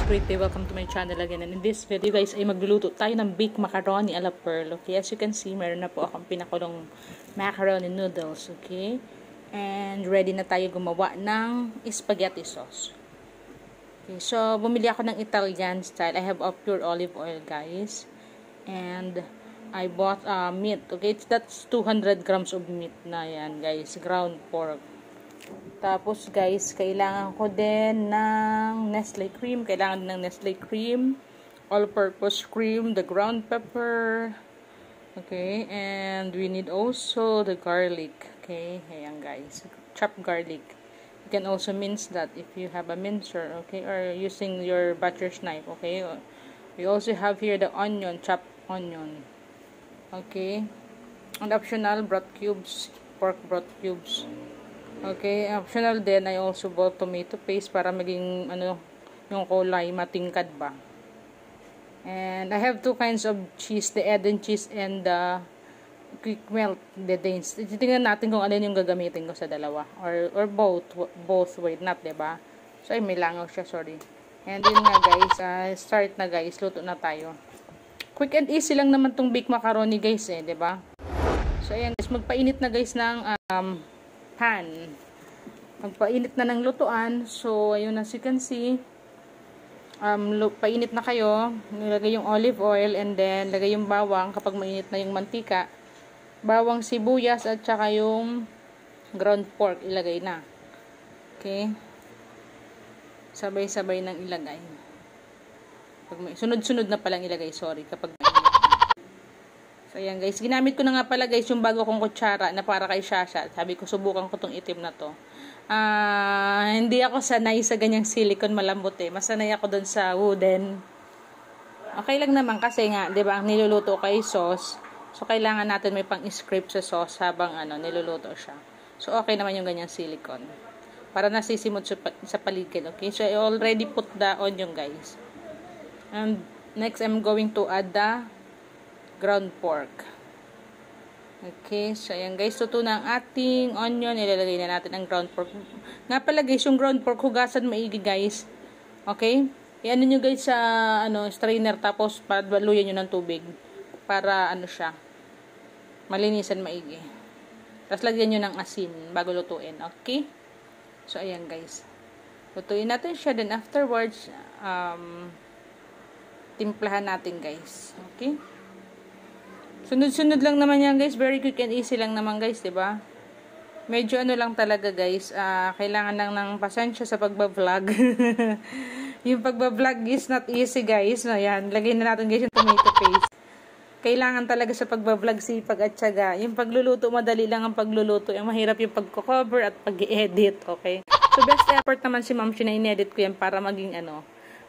Pretty, welcome to my channel again, and in this video guys ay magluluto tayo ng baked macaroni a la pearl. Okay, as you can see, meron na po akong pinakulong macaroni noodles. Okay, and ready na tayo gumawa ng spaghetti sauce. Okay, so bumili ako ng Italian style. I have a pure olive oil guys, and I bought meat. Okay, that's 200 grams of meat na yan guys, ground pork. Tapos guys, kailangan ko din ng Nestle cream. Kailangan din ng Nestle cream, all-purpose cream, the ground pepper. Okay, and we need also the garlic. Okay, ayan guys, chopped garlic. You can also mince that if you have a mincer, okay, or using your butcher's knife. Okay, we also have here the onion, chopped onion. Okay, and optional broth cubes, pork broth cubes. Okay, optional din, I also bought tomato paste para maging yung kulay matingkad ba. And I have two kinds of cheese, the Eden cheese and the quick melt, the Danes. Tingnan natin kung alin yung gagamitin ko sa dalawa, or both, wait, not, diba? So ay may langaw siya, sorry. And yun nga guys, start na guys, luto na tayo. Quick and easy lang naman tong baked macaroni guys diba? So ayan guys, magpainit na guys ng pan. Magpainit na ng lutuan. So, ayun, as you can see, painit na kayo. Nilagay yung olive oil and then lagay yung bawang kapag mainit na yung mantika. Bawang, sibuyas at saka yung ground pork ilagay na. Okay? Sabay-sabay nang ilagay. Sunod-sunod na palang ilagay, sorry, kapag mainit. So, ayan guys. Ginamit ko na nga pala guys yung bago kong kutsara na para kay Shasha. Sabi ko, subukan ko tong itim na to. Hindi ako sanay sa ganyang silicone malambot Mas sanay ako dun sa wooden. Okay lang naman kasi nga, 'di ba, ang niluluto kay sauce. So, kailangan natin may pang-scrape sa sauce habang niluluto siya. So, okay naman yung ganyang silicone. Para nasisimot sa paligid. Okay? So, I already put the onion guys. And next, I'm going to add the ground pork. Okay, so ayan guys, luto na ang ating onion. Ilalagay na natin ang ground pork. Nga pala guys, yung ground pork, hugasan maigi guys. Okay? Iano nyo guys sa strainer, tapos paluyan nyo ng tubig para siya, malinisan maigi. Tapos lagyan nyo ng asin bago lutuin. Okay? So ayan guys, lutuin natin siya. Then afterwards, timplahan natin guys. Okay? Sunod-sunod lang naman yan guys. Very quick and easy lang naman guys, diba? Medyo lang talaga guys. Kailangan lang ng pasensya sa pagbablog. Yung pagbablog is not easy guys. No, yan. Lagay na natin guys yung tomato paste. Kailangan talaga sa pagbablog sipag at syaga. Yung pagluluto, madali lang ang pagluluto. Yung mahirap yung pagko-cover at pag-edit. Okay? So best effort naman si Ma'am na in-edit ko yan para maging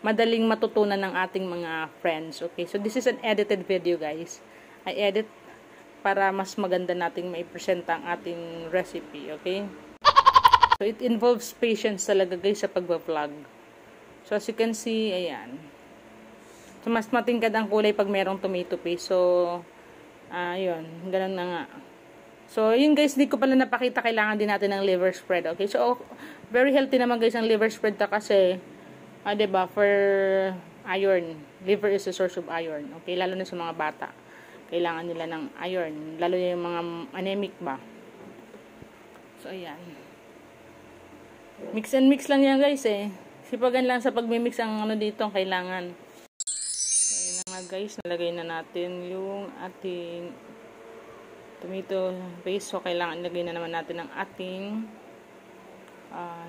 madaling matutunan ng ating mga friends. Okay? So this is an edited video guys. I edit para mas maganda nating mai-present ang ating recipe, okay? So, it involves patience talaga guys sa pagbablog. So, as you can see, ayan. So, mas matingkad ang kulay pag merong tomato paste. So, yun. Ganun na nga. So, yun guys, hindi ko pala napakita. Kailangan din natin ng liver spread, okay? So, very healthy naman guys ang liver spread kasi, diba, for iron. Liver is a source of iron, okay? Lalo na sa mga bata. Kailangan nila ng iron. Lalo yung mga anemic ba. So, ayan. Mix and mix lang yan guys Sipagan lang sa pagmimix ang dito ang kailangan. So, ayan na nga guys. Nalagay na natin yung ating tomato paste. So, kailangan ilagay na naman natin ang ating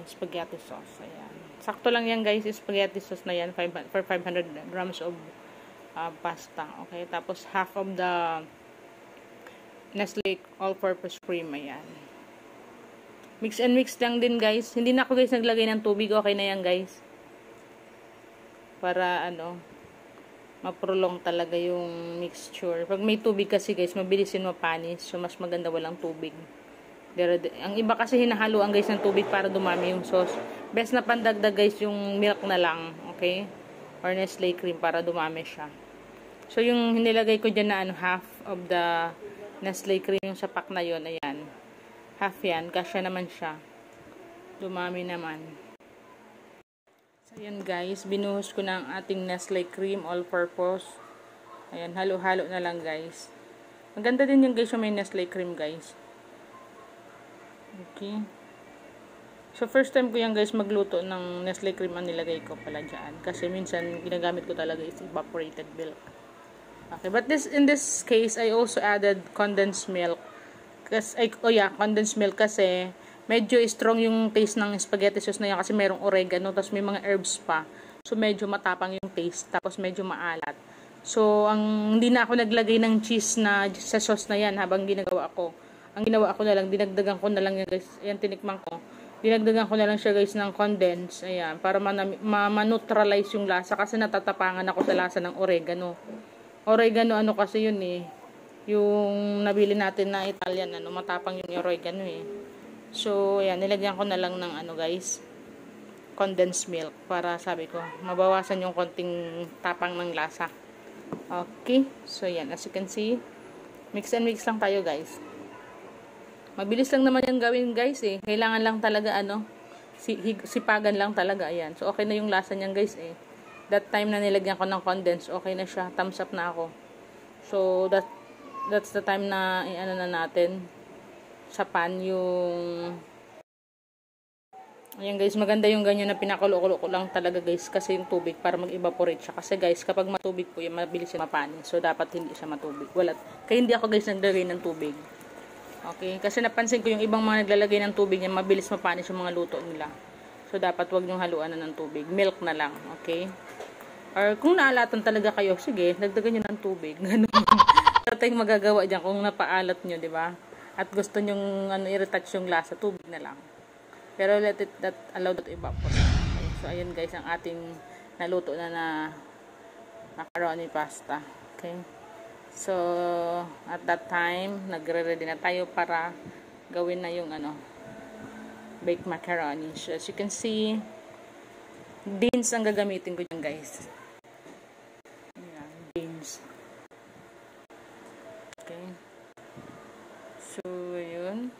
spaghetti sauce. Ayan. Sakto lang yan guys. Spaghetti sauce na yan. For 500 grams of pasta. Okay, tapos half of the Nestle all-purpose cream. Ayan. Mix and mix lang din guys. Hindi na ako guys naglagay ng tubig. Okay na yan guys. Para maprolong talaga yung mixture. Pag may tubig kasi guys, mabilis yun mapanis. So, mas maganda walang tubig. Ang iba kasi hinahaluan guys ng tubig para dumami yung sauce. Best na pandagdag guys yung milk na lang. Okay? Or Nestle cream para dumami siya. So, yung nilagay ko dyan na half of the Nestle cream yung sa pack na yun, ayan. Half yan, kasya naman siya. Dumami naman. So, Ayan guys, binuhos ko na ang ating Nestle cream all-purpose. Ayan, halo-halo na lang guys. Maganda din yung guys yung may Nestle cream guys. Okay. So first time ko yan guys magluto ng Nestle cream ang nilagay ko pala dyan. Kasi minsan ginagamit ko talaga is evaporated milk. Okay, but in this case, I also added condensed milk. Condensed milk kasi medyo strong yung taste ng spaghetti sauce na yan kasi merong oregano, tapos may mga herbs pa. So, medyo matapang yung taste, tapos medyo maalat. So, hindi na ako naglagay ng cheese na sa sauce na yan habang ginagawa ko. Ang ginawa ko na lang, dinagdagan ko na lang yan guys. Ayan, tinikman ko. Dinagdagan ko na lang siya guys ng condense. Ayan, para ma-neutralize yung lasa kasi natatapangan ako sa lasa ng oregano. Oregano, ano kasi yun eh. Yung nabili natin na Italian, matapang yung oregano eh. So, ayan, nilagyan ko na lang ng guys, condensed milk para sabi ko, mabawasan yung konting tapang ng lasa. Okay, so ayan, as you can see, mix and mix lang tayo guys. Mabilis lang naman yung gawin guys eh. Kailangan lang talaga sipagan lang talaga, ayan. So, okay na yung lasa niyan guys eh. That time na nilagyan ko ng condensed, okay na siya, thumbs up na ako. So, that's the time na na natin sa pan yung ayan guys, maganda yung ganyan na pinakulo-kulo ko lang talaga guys kasi yung tubig para mag-evaporate siya kasi guys kapag matubig po yan mabilis siya mapanin, so dapat hindi siya matubig kaya hindi ako guys naglalagay ng tubig. Okay, kasi napansin ko yung ibang mga naglalagay ng tubig yan mabilis mapanis yung mga luto nila, so dapat wag nyong haluan na ng tubig, milk na lang. Okay, or kung naalatan talaga kayo, sige dagdagan nyo ng tubig. Ganun tayong magagawa dyan kung napaalat nyo, di ba? At gusto nyong i-retouch yung lasa, tubig na lang. Pero allow that evaporate. Okay. So ayun guys ang ating naluto na macaroni pasta. Okay. So at that time, nagre-ready na tayo para gawin na yung baked macaroni. So as you can see, beans ang gagamitin ko dyan guys. Ayan, beans. Okay. So, yun.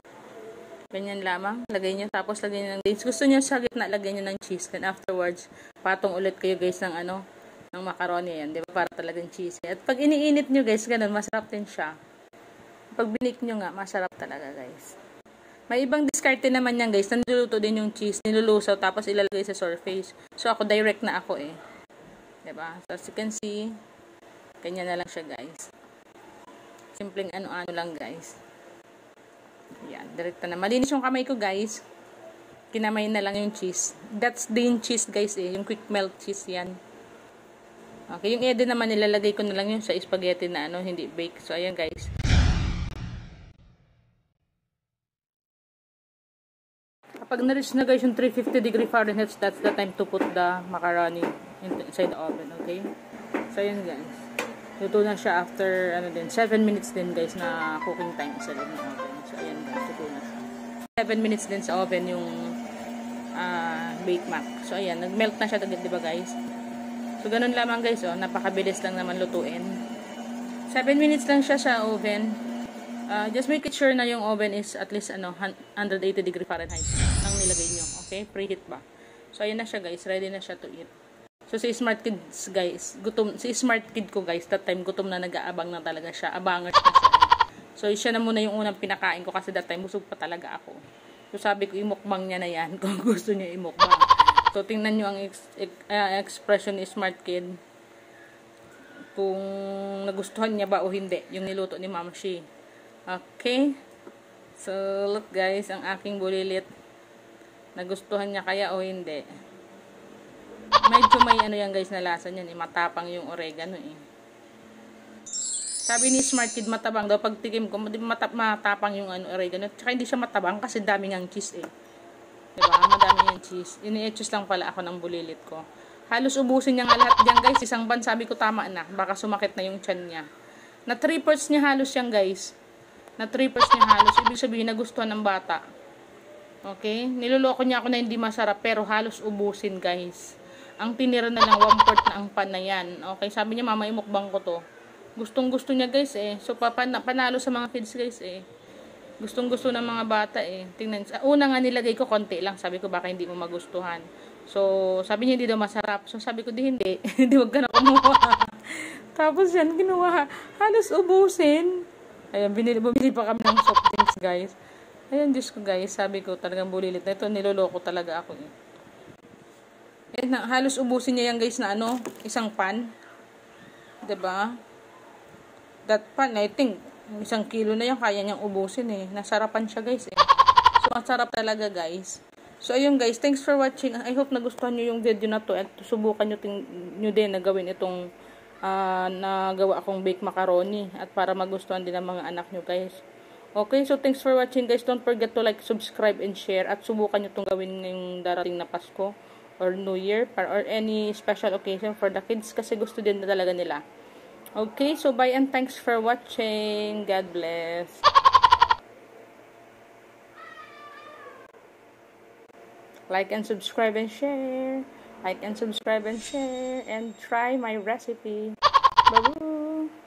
Ganyan lamang. Lagay nyo. Tapos, lagay nyo ng beans. Gusto nyo sa gitna, lagay nyo ng cheese. Then, afterwards, patong ulit kayo guys ng ng macaroni yan. Di ba? Para talagang cheese. At pag iniinit nyo guys, ganun, masarap din siya. Pag binik nyo nga, masarap talaga guys. May ibang diskarte naman yan guys. Niluluto din yung cheese. Nilulusaw. Tapos, ilalagay sa surface. So, ako, direct na ako eh. Di ba? So, as you can see, ganyan na lang siya guys. Simpleng ano-ano lang guys. Yan, direkta na. Malinis yung kamay ko guys. Kinamay na lang yung cheese. That's the cheese guys eh. Yung quick melt cheese yan. Okay, yung ede naman nilalagay ko na lang yun sa spaghetti na hindi bake. So ayan guys. Kapag na-reach na guys yung 350 degree Fahrenheit, that's the time to put the macaroni inside the oven. Okay? So ayan guys. Luto na siya after 7 minutes din guys na cooking time sa loob ng oven. So ayan guys, luto na siya. 7 minutes din sa oven yung bake mac. So ayan, nag-melt na siya agad, di ba guys? So ganun lamang guys, napakabilis lang naman lutuin. 7 minutes lang siya sa oven. Just make it sure na yung oven is at least 180 degree Fahrenheit ang nilagay nyo. Okay? Preheat ba? So ayan na siya guys, ready na siya to eat. So, si Smart Kids, guys, si Smart Kid ko, guys, that time, gutom na, nag-aabang na talaga siya. Abangers na siya. So, siya na muna yung unang pinakain ko kasi that time, busog pa talaga ako. So, sabi ko, imukbang niya na yan kung gusto niya imukbang. So, tingnan nyo ang expression ni Smart Kid. Kung nagustuhan niya ba o hindi, yung niluto ni Mama Shi. Okay? So, look guys, ang aking bulilit. Nagustuhan niya kaya o hindi. Medyo may yan guys na lasa niyan eh. Matapang yung oregano eh. Sabi ni Smart Kid matabang daw. Pag tikim ko, matapang yung oregano. Tsaka hindi siya matabang kasi dami ngang cheese eh. Diba? Madami yung cheese. Ini-etchus lang pala ako ng bulilit ko. Halos ubusin niya nga lahat dyan guys. Isang ban sabi ko tama na. Baka sumakit na yung tiyan niya. Na 3/4 niya halos yan guys. Na 3/4 niya halos. Ibig sabihin nagustuhan ng bata. Okay? Niloloko niya ako na hindi masarap pero halos ubusin guys. Ang tinira na lang 1/4 na ang pan na yan. Okay, sabi niya mama imukbang ko to. Gustong gusto niya guys eh. So panalo sa mga kids guys eh. Gustong gusto ng mga bata eh. Tingnan, una nga nilagay ko konti lang. Sabi ko baka hindi mo magustuhan. So, sabi niya hindi daw masarap. So, sabi ko, hindi. Hindi, wag ka na kumuha. Tapos yan, ginawa. Halos ubusin. Ayan, bumili pa kami ng soft drinks, guys. Ayan, Diyos ko, guys. Sabi ko, talagang bulilit na ito. Niloloko talaga ako. Ayan, halos ubusin niya yan, guys, na isang pan. 'Di ba? That pan, I think, 1 kilo na yan, kaya niyang ubusin eh. Nasarapan siya, guys eh. So, ang sarap talaga, guys. So, ayun guys, thanks for watching. I hope nagustuhan nyo yung video na to at subukan nyo din na gawin itong nagawa akong baked macaroni at para magustuhan din ng mga anak nyo, guys. Okay, so thanks for watching, guys. Don't forget to like, subscribe, and share at subukan nyo itong gawin ngayong darating na Pasko or New Year or any special occasion for the kids kasi gusto din na talaga nila. Okay, so bye and thanks for watching. God bless. Like and subscribe and share. Like and subscribe and share. And try my recipe. Bye-bye.